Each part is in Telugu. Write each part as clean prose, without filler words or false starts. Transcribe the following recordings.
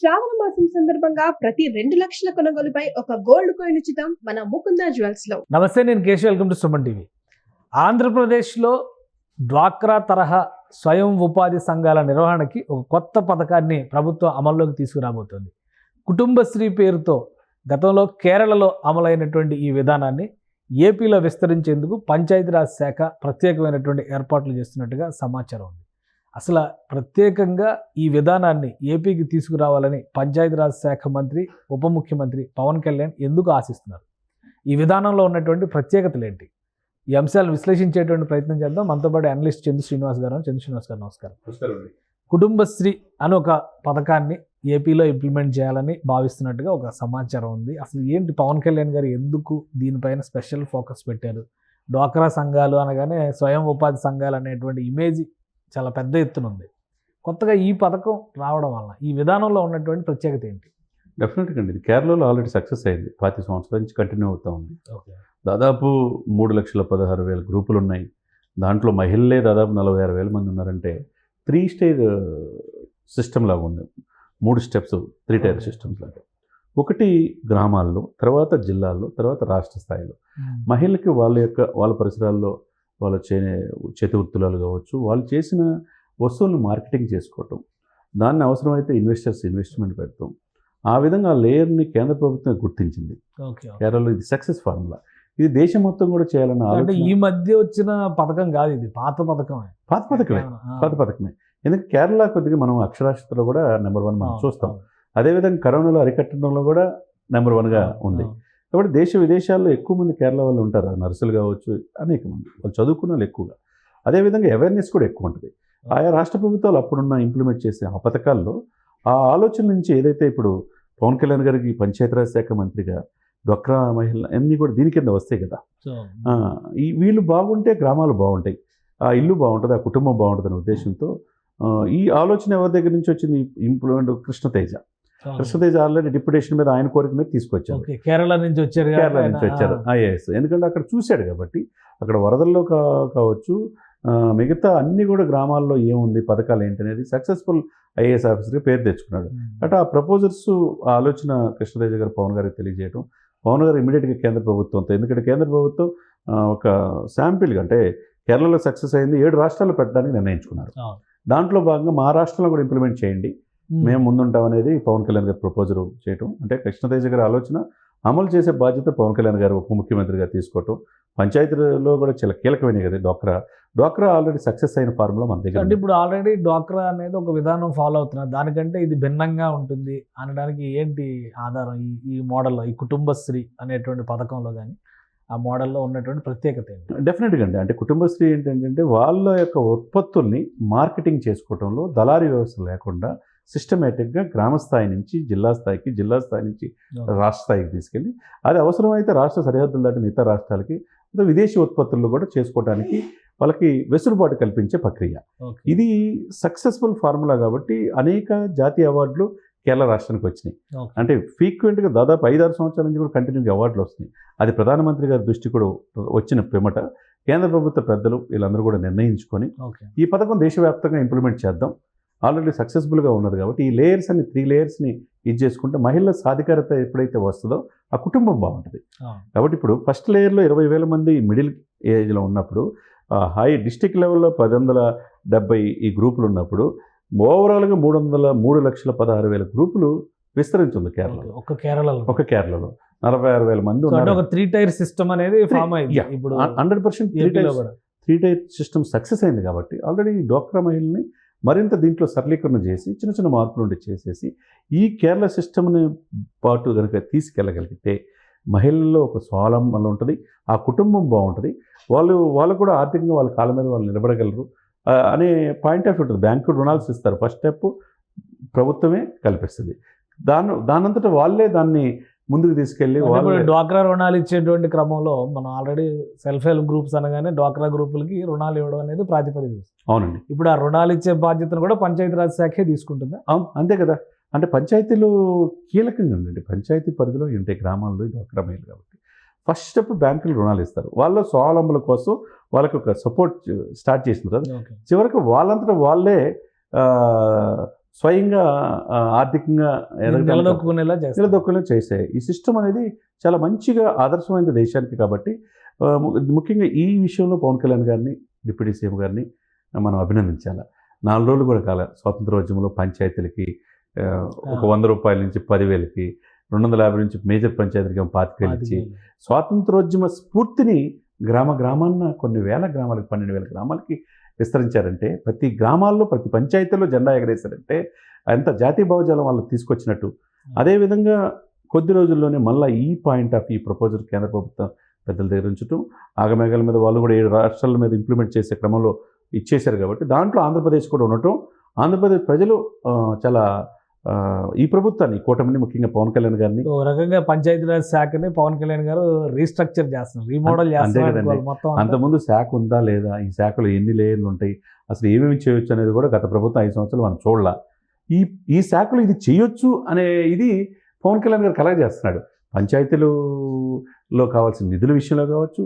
శ్రావణ మాసం సందర్భంగా ప్రతి 2 లక్షల కొనుగోలుపై ఒక గోల్డ్ కాయిన్ ఉచితం మన ముకుంద జ్యువెల్స్ లో. నమస్తే, నేను Keshav. Welcome to Suman TV. ఆంధ్రప్రదేశ్లో డ్వాక్రా తరహా స్వయం ఉపాధి సంఘాల నిర్వహణకి ఒక కొత్త పథకాన్ని ప్రభుత్వం అమల్లోకి తీసుకురాబోతోంది. కుటుంబశ్రీ పేరుతో గతంలో కేరళలో అమలైనటువంటి ఈ విధానాన్ని ఏపీలో విస్తరించేందుకు పంచాయతీరాజ్ శాఖ ప్రత్యేకమైనటువంటి ఏర్పాట్లు చేస్తున్నట్టుగా సమాచారం ఉంది. అసలు ప్రత్యేకంగా ఈ విధానాన్ని ఏపీకి తీసుకురావాలని పంచాయతీరాజ్ శాఖ మంత్రి, ఉప ముఖ్యమంత్రి పవన్ కళ్యాణ్ ఎందుకు ఆశిస్తున్నారు? ఈ విధానంలో ఉన్నటువంటి ప్రత్యేకతలు ఏంటి? ఈ అంశాలు విశ్లేషించేటువంటి ప్రయత్నం చేద్దాం. మనతో పాటు అనలిస్ట్ చంద్ర శ్రీనివాస్ గారు. నమస్కారం. కుటుంబశ్రీ అని ఒక పథకాన్ని ఏపీలో ఇంప్లిమెంట్ చేయాలని భావిస్తున్నట్టుగా ఒక సమాచారం ఉంది. అసలు ఏంటి పవన్ కళ్యాణ్ గారు ఎందుకు దీనిపైన స్పెషల్ ఫోకస్ పెట్టారు? డ్వాక్రా సంఘాలు అనగానే స్వయం ఉపాధి సంఘాలు అనేటువంటి ఇమేజ్ చాలా పెద్ద ఎత్తున ఉంది. కొత్తగా ఈ పథకం రావడం వల్ల ఈ విధానంలో ఉన్నటువంటి ప్రత్యేకత ఏంటి? డెఫినెట్గా అండి, ఇది కేరళలో ఆల్రెడీ సక్సెస్ అయింది. 10 సంవత్సరాల నుంచి కంటిన్యూ అవుతూ ఉంది. దాదాపు 3,16,000 గ్రూపులు ఉన్నాయి. దాంట్లో మహిళలే దాదాపు 46,000 మంది ఉన్నారంటే 3 స్టేజ్ సిస్టమ్ లాగా ఉంది. 3 స్టెప్స్, 3 టైర్ సిస్టమ్స్ లాగా. ఒకటి గ్రామాల్లో, తర్వాత జిల్లాల్లో, తర్వాత రాష్ట్ర స్థాయిలో మహిళలకి వాళ్ళ పరిసరాల్లో వాళ్ళ చేతి వృత్తులు కావచ్చు, వాళ్ళు చేసిన వస్తువులను మార్కెటింగ్ చేసుకోవటం, దాన్ని అవసరమైతే ఇన్వెస్ట్మెంట్ పెడతాం. ఆ విధంగా ఆ లేయర్ని కేంద్ర ప్రభుత్వం గుర్తించింది. కేరళలో ఇది సక్సెస్ ఫార్ములా. ఇది దేశం మొత్తం కూడా చేయాలన్న అంటే ఈ మధ్య వచ్చిన పథకం కాదు, ఇది పాత పథకమే. ఎందుకంటే కేరళ కొద్దిగా మనం అక్షరాస్యతలో కూడా నెంబర్ 1 మనం చూస్తాం. అదేవిధంగా కరోనాలో అరికట్టడంలో కూడా నెంబర్ 1గా ఉంది. కాబట్టి దేశ విదేశాల్లో ఎక్కువ మంది కేరళ వాళ్ళు ఉంటారు. నర్సులు కావచ్చు, అనేక మంది వాళ్ళు చదువుకున్న వాళ్ళు ఎక్కువగా. అదేవిధంగా అవేర్నెస్ కూడా ఎక్కువ ఉంటుంది. ఆయా రాష్ట్ర ప్రభుత్వాలు అప్పుడున్న ఇంప్లిమెంట్ చేసే ఆ పథకాల్లో ఆ ఆలోచన నుంచి ఏదైతే ఇప్పుడు పవన్ కళ్యాణ్ గారికి పంచాయతీరాజ్ శాఖ మంత్రిగా డ్వాక్రా మహిళలు అన్నీ కూడా దీని కింద వస్తాయి కదా. వీళ్ళు బాగుంటే గ్రామాలు బాగుంటాయి, ఆ ఇల్లు బాగుంటుంది, ఆ కుటుంబం బాగుంటుంది అనే ఉద్దేశంతో ఈ ఆలోచన ఎవరి దగ్గర నుంచి వచ్చింది? ఇంప్లిమెంట్ కృష్ణతేజ ఆల్రెడీ డిప్యుటేషన్ మీద, ఆయన కోరిక మీద తీసుకొచ్చారు. కేరళ నుంచి వచ్చారు ఐఏఎస్. ఎందుకంటే అక్కడ చూశాడు కాబట్టి. అక్కడ వరదల్లో కావచ్చు, మిగతా అన్ని కూడా గ్రామాల్లో ఏముంది, పథకాలు ఏంటి అనేది సక్సెస్ఫుల్ ఐఏఎస్ ఆఫీసర్గా పేరు తెచ్చుకున్నాడు. అంటే ఆ ప్రపోజల్స్, ఆ ఆలోచన కృష్ణతేజ గారు పవన్ గారికి తెలియజేయడం, పవన్ గారు ఇమీడియట్గా కేంద్ర ప్రభుత్వంతో, ఎందుకంటే కేంద్ర ప్రభుత్వం ఒక శాంపిల్గా, అంటే కేరళలో సక్సెస్ అయింది, 7 రాష్ట్రాల్లో పెట్టడానికి నిర్ణయించుకున్నారు. దాంట్లో భాగంగా మా రాష్ట్రంలో కూడా ఇంప్లిమెంట్ చేయండి, మేము ముందుంటాం అనేది పవన్ కళ్యాణ్ గారు ప్రపోజల్ చేయటం. అంటే కృష్ణతేజ గారి ఆలోచన అమలు చేసే బాధ్యత పవన్ కళ్యాణ్ గారు ఉప ముఖ్యమంత్రిగా తీసుకోవటం. పంచాయతీలో కూడా చాలా కీలకమైనవి కదా డ్వాక్రా ఆల్రెడీ సక్సెస్ అయిన ఫార్ములా మన దగ్గర. అంటే ఇప్పుడు ఆల్రెడీ డ్వాక్రా అనేది ఒక విధానం ఫాలో అవుతున్నారు, దానికంటే ఇది భిన్నంగా ఉంటుంది అనడానికి ఏంటి ఆధారం? ఈ మోడల్లో, ఈ కుటుంబశ్రీ అనేటువంటి పథకంలో కానీ ఆ మోడల్లో ఉన్నటువంటి ప్రత్యేకత ఏంటి? డెఫినెట్గా అండి, అంటే కుటుంబశ్రీ ఏంటంటే వాళ్ళ యొక్క ఉత్పత్తుల్ని మార్కెటింగ్ చేసుకోవడంలో దళారీ వ్యవస్థ లేకుండా సిస్టమేటిక్గా గ్రామ స్థాయి నుంచి జిల్లా స్థాయికి, జిల్లా స్థాయి నుంచి రాష్ట్ర స్థాయికి తీసుకెళ్ళి, అది అవసరమైతే రాష్ట్ర సరిహద్దులు దాటిన ఇతర రాష్ట్రాలకి, విదేశీ ఉత్పత్తులు కూడా చేసుకోవడానికి వాళ్ళకి వెసులుబాటు కల్పించే ప్రక్రియ. ఇది సక్సెస్ఫుల్ ఫార్ములా కాబట్టి అనేక జాతీయ అవార్డులు కేరళ రాష్ట్రానికి వచ్చినాయి. అంటే ఫ్రీక్వెంట్గా దాదాపు 5-6 సంవత్సరాల నుంచి కూడా కంటిన్యూగా అవార్డులు వస్తున్నాయి. అది ప్రధానమంత్రి గారి దృష్టి కూడా వచ్చిన పిమ్మట కేంద్ర ప్రభుత్వ పెద్దలు వీళ్ళందరూ కూడా నిర్ణయించుకొని ఈ పథకం దేశవ్యాప్తంగా ఇంప్లిమెంట్ చేద్దాం. ఆల్రెడీ సక్సెస్ఫుల్గా ఉన్నది కాబట్టి ఈ లేయర్స్ అన్ని 3 లేయర్స్ని ఇది చేసుకుంటే మహిళల సాధికారత ఎప్పుడైతే వస్తుందో ఆ కుటుంబం బాగుంటుంది. కాబట్టి ఇప్పుడు ఫస్ట్ లేయర్లో 20,000 మంది మిడిల్ ఏజ్లో ఉన్నప్పుడు, హై డిస్టిక్ లెవెల్లో 1,170 ఈ గ్రూపులు ఉన్నప్పుడు, ఓవరాల్గా 3,16,000 గ్రూపులు విస్తరించింది కేరళలో. ఒక కేరళలో 46,000 మంది ఉన్నారు. ఒక 3 టైర్ సిస్టమ్ అనేది ఫామ్ అయింది. ఇప్పుడు 100% 3 టైర్ సిస్టమ్ సక్సెస్ అయింది కాబట్టి ఆల్రెడీ డ్వాక్రా మహిళల్ని మరింత దీంట్లో సరళీకరణ చేసి చిన్న మార్పులు చేసేసి ఈ కేరళ సిస్టమ్ని పాటు కనుక తీసుకెళ్ళగలిగితే మహిళల్లో ఒక స్వావలంబన ఉంటుంది, ఆ కుటుంబం బాగుంటుంది, వాళ్ళు కూడా ఆర్థికంగా వాళ్ళ కాళ్ళ మీద వాళ్ళు నిలబడగలరు అనే పాయింట్ ఆఫ్ వ్యూ ఉంటుంది. బ్యాంకు రుణాలు ఇస్తారు, ఫస్ట్ స్టెప్ ప్రభుత్వమే కల్పిస్తుంది. దానంతటా వాళ్ళే దాన్ని ముందుకు తీసుకెళ్ళి డ్వాక్రా రుణాలు ఇచ్చేటువంటి క్రమంలో మనం ఆల్రెడీ సెల్ఫ్ హెల్ప్ గ్రూప్స్ అనగానే డ్వాక్రా గ్రూపులకి రుణాలు ఇవ్వడం అనేది ప్రాతిపదిక. అవునండి. ఇప్పుడు ఆ రుణాలు ఇచ్చే బాధ్యతను కూడా పంచాయతీరాజ్ శాఖే తీసుకుంటుందా? అంతే కదా. అంటే పంచాయతీలు కీలకంగా ఉండండి, పంచాయతీ పరిధిలో ఉంటాయి గ్రామాల్లో డ్వాక్రా మహిళలు కాబట్టి ఫస్ట్ స్టెప్ బ్యాంకులు రుణాలు ఇస్తారు. వాళ్ళ స్వావలంబన కోసం వాళ్ళకి ఒక సపోర్ట్ స్టార్ట్ చేసిన తర్వాత చివరికి వాళ్ళంతటా వాళ్ళే స్వయంగా ఆర్థికంగా నిలదొక్కునేలా చేస్తారు. నిలదొక్కునే చేసాయి. ఈ సిస్టమ్ అనేది చాలా మంచిగా ఆదర్శమైంది దేశానికి. కాబట్టి ముఖ్యంగా ఈ విషయంలో పవన్ కళ్యాణ్ గారిని, డిప్యూటీ సీఎం గారిని మనం అభినందించాలి. 4 రోజులు కూడా కాలే స్వాతంత్రోద్యమంలో పంచాయతీలకి ఒక 100 రూపాయల నుంచి 10,000కి, 250 నుంచి మేజర్ పంచాయతీలకి 25,000 ఇచ్చి స్వాతంత్రోద్యమ స్ఫూర్తిని గ్రామాన్న కొన్ని వేల గ్రామాలకి, 12,000 గ్రామాలకి విస్తరించారంటే, ప్రతి గ్రామాల్లో ప్రతి పంచాయతీలో జెండా ఎగరేశారంటే అంత జాతీయ భావజాలం వాళ్ళకి తీసుకొచ్చినట్టు. అదేవిధంగా కొద్ది రోజుల్లోనే మళ్ళీ ఈ ప్రపోజల్ కేంద్ర ప్రభుత్వం పెద్దల దగ్గర ఉంచడం, ఆగమేఘాల మీద వాళ్ళు కూడా 7 రాష్ట్రాల మీద ఇంప్లిమెంట్ చేసే క్రమంలో ఇచ్చేశారు. కాబట్టి దాంట్లో ఆంధ్రప్రదేశ్ కూడా ఉండటం, ఆంధ్రప్రదేశ్ ప్రజలు చాలా ఈ ప్రభుత్వాన్ని, కూటమిని, ముఖ్యంగా పవన్ కళ్యాణ్ గారిని ఓ రకంగా పంచాయతీరాజ్ శాఖని పవన్ కళ్యాణ్ గారు రీస్ట్రక్చర్ చేస్తున్నారు, రీమోడల్ చేస్తున్నారు మొత్తం. అంతకుముందు శాఖ ఉందా లేదా, ఈ శాఖలో ఎన్ని లేయర్లు ఉంటాయి, అసలు ఏమేమి చేయొచ్చు అనేది కూడా గత ప్రభుత్వం 5 సంవత్సరాలు మనం చూడాల. ఈ శాఖలో ఇది చేయొచ్చు అనే ఇది పవన్ కళ్యాణ్ గారు కలగజేస్తున్నాడు. పంచాయతీలలో కావాల్సిన నిధుల విషయంలో కావచ్చు,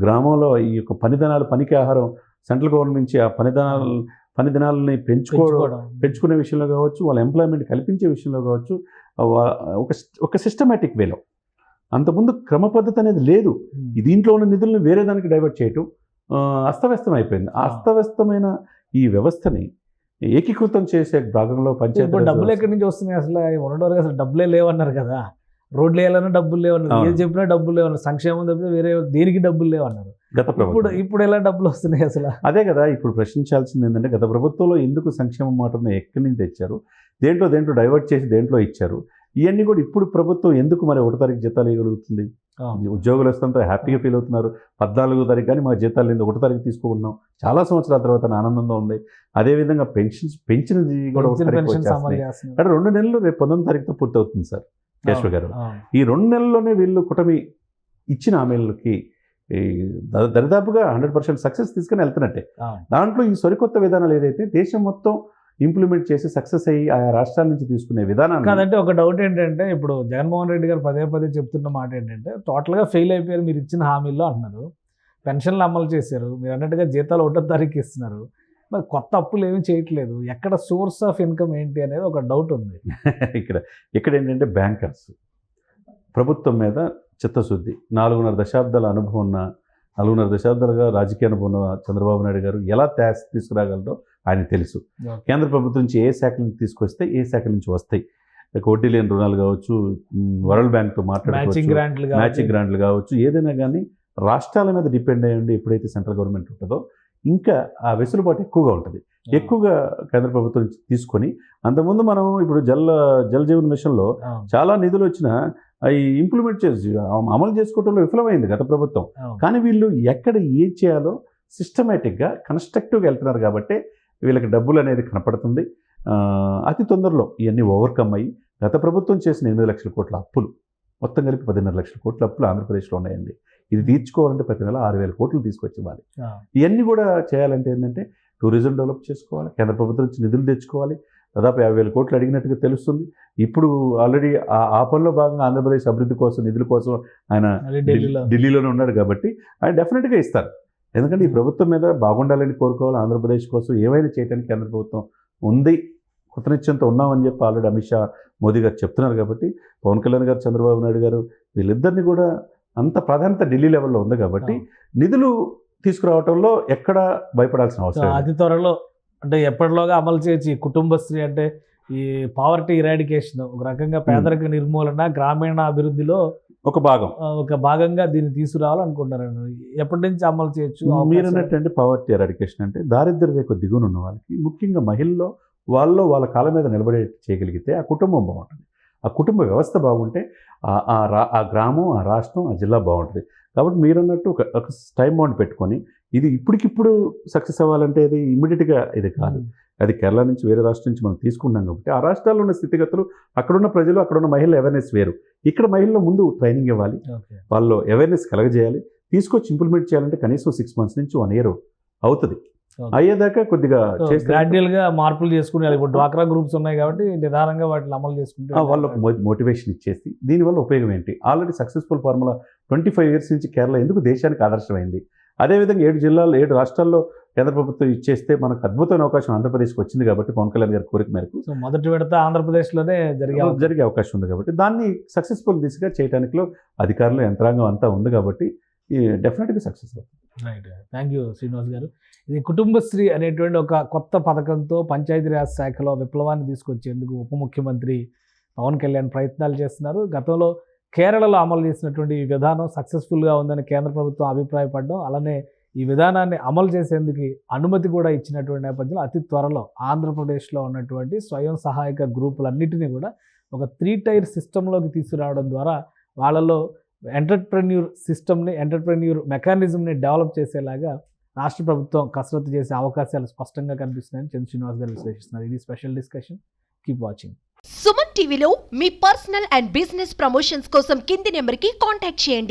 గ్రామంలో ఈ యొక్క పనికి ఆహారం సెంట్రల్ గవర్నమెంట్ నుంచి ఆ పని దినాలని పెంచుకునే విషయంలో కావచ్చు, వాళ్ళ ఎంప్లాయ్మెంట్ కల్పించే విషయంలో కావచ్చు, ఒక సిస్టమేటిక్ వేలో. అంతకుముందు క్రమ పద్ధతి అనేది లేదు. దీంట్లో ఉన్న నిధులను వేరే దానికి డైవర్ట్ చేయటం అస్తవ్యస్తం అయిపోయింది. ఆ అస్తవ్యస్తమైన ఈ వ్యవస్థని ఏకీకృతం చేసే భాగంలో పంచాయతీ డబ్బులు ఎక్కడి నుంచి వస్తున్నాయి? అసలు ఉండడం అసలు డబ్బులే లేవన్నారు కదా, రోడ్లు వేయాలన్నా డబ్బులు లేవన్నారు, ఏది చెప్పినా డబ్బులు లేవన్నారు, సంక్షేమం తప్పితే వేరే దేనికి డబ్బులు లేవన్నారు. గత ప్రభుత్వం ఇప్పుడు ఎలా డబ్బులు వస్తున్నాయి అసలు? అదే కదా ఇప్పుడు ప్రశ్నించాల్సింది ఏంటంటే, గత ప్రభుత్వంలో ఎందుకు సంక్షేమ మాటను ఎక్కడి నుంచి తెచ్చారు, దేంట్లో డైవర్ట్ చేసి దేంట్లో ఇచ్చారు, ఇవన్నీ కూడా ఇప్పుడు ప్రభుత్వం ఎందుకు మరి 1వ తారీఖు జీతాలు ఇవ్వగలుగుతుంది? ఉద్యోగులు వస్తుంటే హ్యాపీగా ఫీల్ అవుతున్నారు. 14వ తారీఖు కానీ మా జీతాలు లేదు, 1వ తారీఖు తీసుకున్నాం, చాలా సంవత్సరాల తర్వాత ఆనందంగా ఉంది. అదేవిధంగా పెన్షన్ది కూడా 1వ తారీఖు వచ్చేస్తున్నాయి. అంటే 2 నెలలు రేపు 19వ తారీఖుతో పూర్తి అవుతుంది సార్ కేశవ గారు. ఈ 2 నెలల్లోనే వీళ్ళు కుటమి ఇచ్చిన హామీలకి దరిదాపుగా 100% సక్సెస్ తీసుకుని వెళ్తున్నట్టే. దాంట్లో ఈ సరికొత్త విధానాలు ఏదైతే దేశం మొత్తం ఇంప్లిమెంట్ చేసి సక్సెస్ అయ్యి ఆయా రాష్ట్రాల నుంచి తీసుకునే విధానాన్ని. కాదంటే ఒక డౌట్ ఏంటంటే, ఇప్పుడు జగన్మోహన్ రెడ్డి గారు పదే చెప్తున్న మాట ఏంటంటే, టోటల్గా ఫెయిల్ అయిపోయారు మీరు ఇచ్చిన హామీల్లో అంటున్నారు. పెన్షన్లు అమలు చేశారు, మీరు అన్నట్టుగా జీతాలు 1వ తారీఖు ఇస్తున్నారు, మరి కొత్త అప్పులు ఏమీ చేయట్లేదు. ఎక్కడ సోర్స్ ఆఫ్ ఇన్కమ్ ఏంటి అనేది ఒక డౌట్ ఉంది. ఇక్కడ ఏంటంటే బ్యాంకర్స్ ప్రభుత్వం మీద చిత్తశుద్ధి, 4.5 దశాబ్దాల అనుభవం ఉన్న, 4.5 దశాబ్దాలుగా రాజకీయ అనుభవం ఉన్న చంద్రబాబు నాయుడు గారు ఎలా తీసుకురాగలరో ఆయన తెలుసు. కేంద్ర ప్రభుత్వం నుంచి ఏ శాఖ నుంచి తీసుకొస్తే ఏ శాఖ నుంచి వస్తాయి, వడ్డీ లేని రుణాలు కావచ్చు, వరల్డ్ బ్యాంక్తో మాట్లాడుకోవచ్చు, మ్యాచింగ్ గ్రాంట్లు కావచ్చు, ఏదైనా కానీ రాష్ట్రాల మీద డిపెండ్ అయ్యండి ఎప్పుడైతే సెంట్రల్ గవర్నమెంట్ ఉంటుందో ఇంకా ఆ వెసులుబాటు ఎక్కువగా ఉంటుంది. ఎక్కువగా కేంద్ర ప్రభుత్వం తీసుకొని, అంతకుముందు మనం ఇప్పుడు జల్ జీవన్ మిషన్లో చాలా నిధులు వచ్చినా అవి ఇంప్లిమెంట్ చేసి అమలు చేసుకోవడంలో విఫలమైంది గత ప్రభుత్వం. కానీ వీళ్ళు ఎక్కడ ఏం చేయాలో సిస్టమేటిక్గా కన్స్ట్రక్టివ్గా వెళ్తున్నారు కాబట్టి వీళ్ళకి డబ్బులు అనేది కనపడుతుంది. అతి తొందరలో ఇవన్నీ ఓవర్కమ్ అయ్యి గత ప్రభుత్వం చేసిన 8 లక్షల కోట్ల అప్పులు మొత్తం కలిపి 10.5 లక్షల కోట్ల అప్పులు ఆంధ్రప్రదేశ్లో ఉన్నాయండి. ఇది తీర్చుకోవాలంటే ప్రతి నెల 6,000 కోట్లు తీసుకొచ్చి ఇవ్వాలి. ఇవన్నీ కూడా చేయాలంటే ఏంటంటే టూరిజం డెవలప్ చేసుకోవాలి, కేంద్ర ప్రభుత్వం నుంచి నిధులు తెచ్చుకోవాలి. దాదాపు 50,000 కోట్లు అడిగినట్టుగా తెలుస్తుంది. ఇప్పుడు ఆల్రెడీ ఆ పనిలో భాగంగా ఆంధ్రప్రదేశ్ అభివృద్ధి కోసం నిధుల కోసం ఆయన ఢిల్లీలోనే ఉన్నాడు కాబట్టి ఆయన డెఫినెట్గా ఇస్తారు. ఎందుకంటే ఈ ప్రభుత్వం మీద బాగుండాలని కోరుకోవాలి, ఆంధ్రప్రదేశ్ కోసం ఏమైనా చేయడానికి కేంద్ర ప్రభుత్వం ఉంది, కృతనిశ్చయంతో ఉన్నామని చెప్పి ఆల్రెడీ అమిత్ షా, మోదీ గారు చెప్తున్నారు. కాబట్టి పవన్ కళ్యాణ్ గారు, చంద్రబాబు నాయుడు గారు వీళ్ళిద్దరిని కూడా అంత ప్రాధాన్యత ఢిల్లీ లెవెల్లో ఉంది కాబట్టి నిధులు తీసుకురావడంలో ఎక్కడ భయపడాల్సిన అవసరం. అతి త్వరలో అంటే ఎప్పటిలోగా అమలు చేయొచ్చు కుటుంబశ్రీ, అంటే ఈ పావర్టీ ఇరాడికేషన్, ఒక రకంగా పేదరిక నిర్మూలన, గ్రామీణ అభివృద్ధిలో ఒక భాగంగా దీన్ని తీసుకురావాలనుకుంటున్నారు. ఎప్పటి నుంచి అమలు చేయొచ్చు? మీరు అన్నట్టు పావర్టీ ఎరాడికేషన్ అంటే దారిద్ర్య రేఖ దిగువన ఉన్న వాళ్ళకి, ముఖ్యంగా మహిళల్లో వాళ్ళ కాళ్ళ మీద నిలబడే చేయగలిగితే ఆ కుటుంబం బాగుంటుంది. ఆ కుటుంబ వ్యవస్థ బాగుంటే ఆ గ్రామం, ఆ రాష్ట్రం, ఆ జిల్లా బాగుంటుంది. కాబట్టి మీరు అన్నట్టు ఒక టైం బౌండ్ పెట్టుకొని ఇది ఇప్పటికిప్పుడు సక్సెస్ అవ్వాలంటే ఇది ఇమ్మీడియట్గా ఇది కాదు. అది కేరళ నుంచి వేరే రాష్ట్రం నుంచి మనం తీసుకుంటాం కాబట్టి ఆ రాష్ట్రాల్లో ఉన్న స్థితిగతులు, అక్కడున్న ప్రజలు, అక్కడున్న మహిళల అవేర్నెస్ వేరు. ఇక్కడ మహిళల ముందు ట్రైనింగ్ ఇవ్వాలి, వాళ్ళు అవేర్నెస్ కలగజేయాలి, తీసుకొచ్చి ఇంప్లిమెంట్ చేయాలంటే కనీసం 6 months నుంచి 1 year అవుతుంది. అయ్యేదాకా కొద్దిగా గ్రాడ్యువల్గా మార్పులు చేసుకుని, ఇప్పుడు డ్వాక్రా గ్రూప్స్ ఉన్నాయి కాబట్టి నిదానంగా వాటిని అమలు చేసుకుంటే వాళ్ళకు మోటివేషన్ ఇచ్చేసి దీనివల్ల ఉపయోగం ఏంటి? ఆల్రెడీ సక్సెస్ఫుల్ ఫార్ములా 25 years నుంచి కేరళ ఎందుకు దేశానికి ఆదర్శమైంది? అదేవిధంగా 7 రాష్ట్రాల్లో కేంద్ర ప్రభుత్వం ఇచ్చేస్తే మనకు అద్భుతమైన అవకాశం ఆంధ్రప్రదేశ్కి వచ్చింది కాబట్టి పవన్ కళ్యాణ్ గారి కోరిక మేరకు సో మొదటి విడత ఆంధ్రప్రదేశ్లోనే జరిగే అవకాశం ఉంది కాబట్టి దాన్ని సక్సెస్ఫుల్ దిశగా చేయడానికిలో అధికారులు యంత్రాంగం అంతా ఉంది కాబట్టి డెఫినెట్గా సక్సెస్ అవుతుంది. రైట్, థ్యాంక్ యూ శ్రీనివాస్ గారు. ఇది కుటుంబశ్రీ అనేటువంటి ఒక కొత్త పథకంతో పంచాయతీరాజ్ శాఖలో విప్లవాన్ని తీసుకొచ్చేందుకు ఉప ముఖ్యమంత్రి పవన్ కళ్యాణ్ ప్రయత్నాలు చేస్తున్నారు. గతంలో కేరళలో అమలు చేసినటువంటి ఈ విధానం సక్సెస్ఫుల్గా ఉందని కేంద్ర ప్రభుత్వం అభిప్రాయపడడం, అలానే ఈ విధానాన్ని అమలు చేసేందుకు అనుమతి కూడా ఇచ్చినటువంటి నేపథ్యంలో అతి త్వరలో ఆంధ్రప్రదేశ్లో ఉన్నటువంటి స్వయం సహాయక గ్రూపులన్నిటినీ కూడా ఒక 3 టైర్ సిస్టంలోకి తీసుకురావడం ద్వారా వాళ్ళలో ఎంటర్ప్రెన్యూర్ మెకానిజంని డెవలప్ చేసేలాగా రాష్ట్ర ప్రభుత్వం కసరత్తు చేసే అవకాశాలు స్పష్టంగా కనిపిస్తున్నాయని చంద్ర శ్రీనివాస్ గారు విశ్లేషిస్తున్నారు. ఇది special discussion. Keep watching. Suman టీవీలో మీ పర్సనల్ అండ్ బిజినెస్ ప్రమోషన్స్ కోసం కింది నెంబర్కి కాంటాక్ట్ చేయండి.